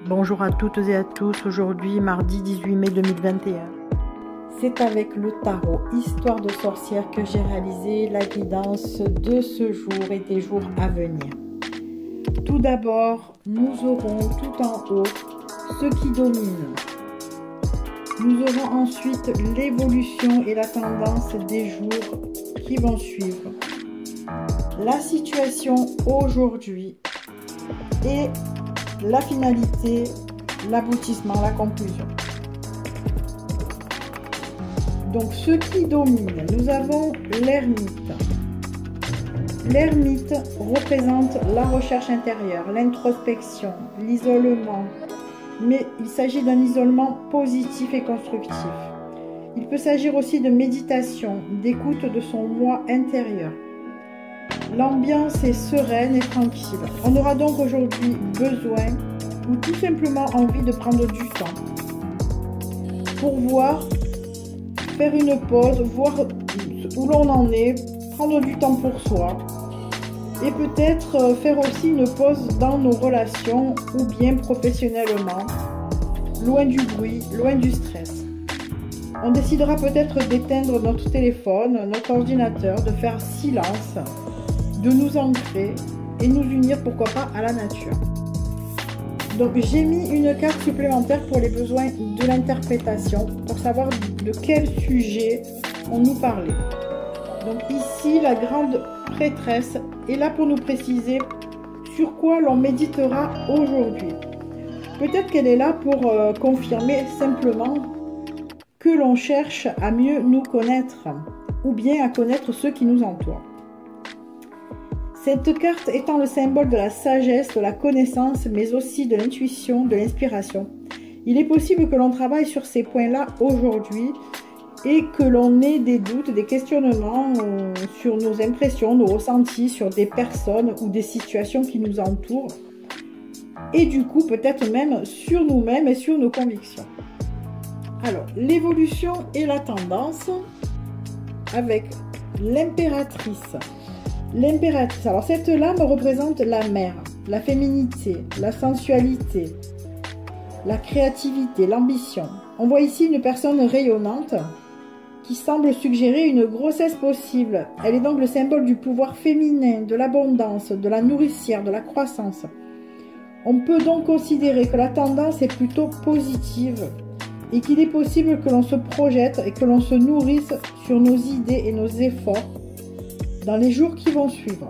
Bonjour à toutes et à tous, aujourd'hui mardi 18 mai 2021. C'est avec le tarot Histoire de sorcière que j'ai réalisé la guidance de ce jour et des jours à venir. Tout d'abord, nous aurons tout en haut ce qui domine. Nous aurons ensuite l'évolution et la tendance des jours qui vont suivre. La situation aujourd'hui et la finalité, l'aboutissement, la conclusion. Donc, ce qui domine, nous avons l'ermite. L'ermite représente la recherche intérieure, l'introspection, l'isolement. Mais il s'agit d'un isolement positif et constructif. Il peut s'agir aussi de méditation, d'écoute de son moi intérieur. L'ambiance est sereine et tranquille. On aura donc aujourd'hui besoin ou tout simplement envie de prendre du temps pour voir, faire une pause, voir où l'on en est, prendre du temps pour soi et peut-être faire aussi une pause dans nos relations ou bien professionnellement, loin du bruit, loin du stress. On décidera peut-être d'éteindre notre téléphone, notre ordinateur, de faire silence, de nous ancrer et nous unir, pourquoi pas, à la nature. Donc j'ai mis une carte supplémentaire pour les besoins de l'interprétation, pour savoir de quel sujet on nous parlait. Donc ici, la grande prêtresse est là pour nous préciser sur quoi l'on méditera aujourd'hui. Peut-être qu'elle est là pour confirmer simplement que l'on cherche à mieux nous connaître, ou bien à connaître ceux qui nous entourent. Cette carte étant le symbole de la sagesse, de la connaissance, mais aussi de l'intuition, de l'inspiration. Il est possible que l'on travaille sur ces points-là aujourd'hui et que l'on ait des doutes, des questionnements sur nos impressions, nos ressentis, sur des personnes ou des situations qui nous entourent. Et du coup, peut-être même sur nous-mêmes et sur nos convictions. Alors, l'évolution et la tendance avec l'impératrice. L'impératrice, alors cette lame représente la mère, la féminité, la sensualité, la créativité, l'ambition. On voit ici une personne rayonnante qui semble suggérer une grossesse possible. Elle est donc le symbole du pouvoir féminin, de l'abondance, de la nourricière, de la croissance. On peut donc considérer que la tendance est plutôt positive et qu'il est possible que l'on se projette et que l'on se nourrisse sur nos idées et nos efforts dans les jours qui vont suivre.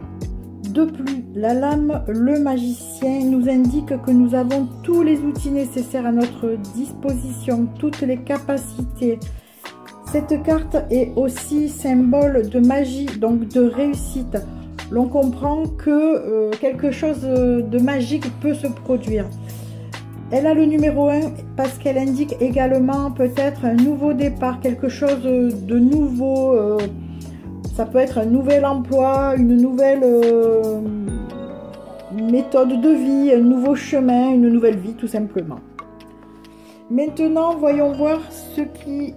De plus, la lame, le magicien, nous indique que nous avons tous les outils nécessaires à notre disposition, toutes les capacités. Cette carte est aussi symbole de magie, donc de réussite. L'on comprend que quelque chose de magique peut se produire. Elle a le numéro 1 parce qu'elle indique également peut-être un nouveau départ, quelque chose de nouveau. Ça peut être un nouvel emploi, une nouvelle méthode de vie, un nouveau chemin, une nouvelle vie tout simplement. Maintenant, voyons voir ce qui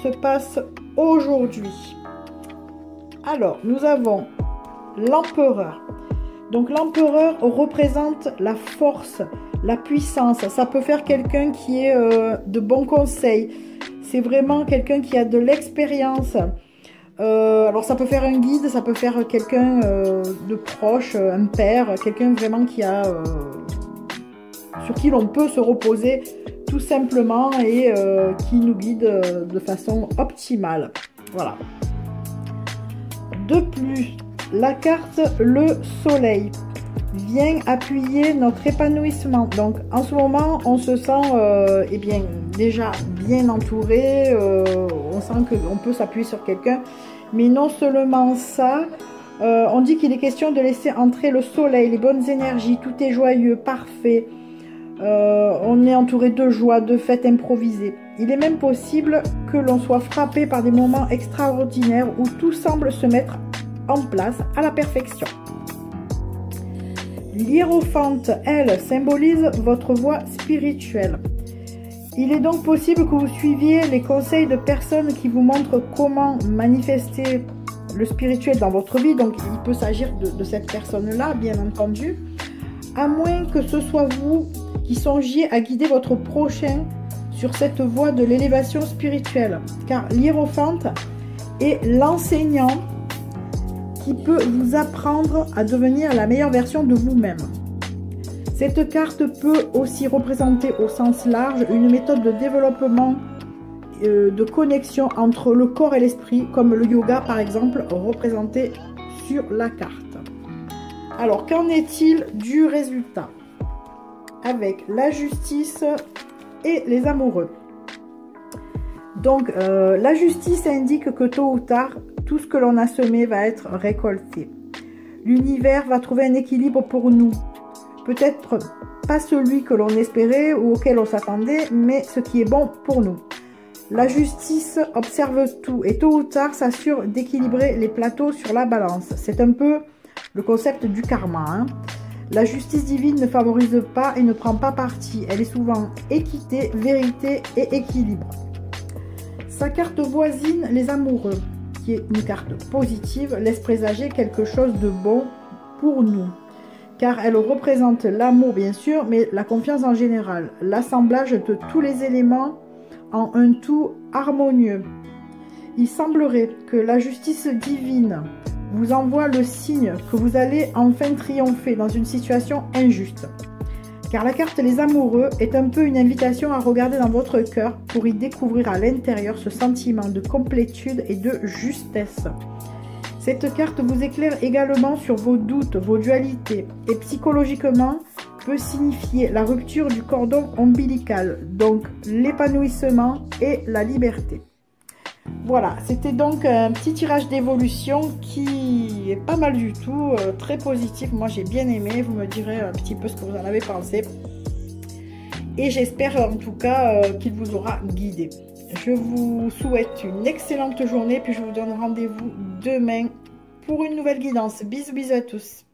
se passe aujourd'hui. Alors, nous avons l'empereur. Donc l'empereur représente la force, la puissance. Ça peut faire quelqu'un qui est de bons conseils. C'est vraiment quelqu'un qui a de l'expérience. Alors ça peut faire un guide, ça peut faire quelqu'un de proche, un père, quelqu'un vraiment qui a sur qui l'on peut se reposer tout simplement et qui nous guide de façon optimale. Voilà. De plus, la carte le soleil vient appuyer notre épanouissement. Donc en ce moment on se sent eh bien déjà bien entouré, on sent qu'on peut s'appuyer sur quelqu'un, mais non seulement ça, on dit qu'il est question de laisser entrer le soleil, les bonnes énergies, tout est joyeux, parfait, on est entouré de joie, de fêtes improvisées. Il est même possible que l'on soit frappé par des moments extraordinaires où tout semble se mettre en place à la perfection. L'hiérophante, elle, symbolise votre voie spirituelle. Il est donc possible que vous suiviez les conseils de personnes qui vous montrent comment manifester le spirituel dans votre vie. Donc, il peut s'agir de cette personne-là, bien entendu. À moins que ce soit vous qui songiez à guider votre prochain sur cette voie de l'élévation spirituelle. Car l'hiérophante est l'enseignant qui peut vous apprendre à devenir la meilleure version de vous-même. Cette carte peut aussi représenter au sens large une méthode de développement de connexion entre le corps et l'esprit, comme le yoga par exemple, représenté sur la carte. Alors, qu'en est-il du résultat avec la justice et les amoureux? Donc, la justice indique que tôt ou tard, tout ce que l'on a semé va être récolté. L'univers va trouver un équilibre pour nous. Peut-être pas celui que l'on espérait ou auquel on s'attendait, mais ce qui est bon pour nous. La justice observe tout et tôt ou tard s'assure d'équilibrer les plateaux sur la balance. C'est un peu le concept du karma, hein. La justice divine ne favorise pas et ne prend pas parti. Elle est souvent équité, vérité et équilibre. Sa carte voisine, les amoureux, qui est une carte positive, laisse présager quelque chose de bon pour nous. Car elle représente l'amour bien sûr, mais la confiance en général. L'assemblage de tous les éléments en un tout harmonieux. Il semblerait que la justice divine vous envoie le signe que vous allez enfin triompher dans une situation injuste. Car la carte Les Amoureux est un peu une invitation à regarder dans votre cœur pour y découvrir à l'intérieur ce sentiment de complétude et de justesse. Cette carte vous éclaire également sur vos doutes, vos dualités, et psychologiquement peut signifier la rupture du cordon ombilical, donc l'épanouissement et la liberté. Voilà, c'était donc un petit tirage d'évolution qui est pas mal du tout, très positif. Moi j'ai bien aimé, vous me direz un petit peu ce que vous en avez pensé. Et j'espère en tout cas qu'il vous aura guidé. Je vous souhaite une excellente journée, puis je vous donne rendez-vous demain pour une nouvelle guidance. Bisous bisous à tous.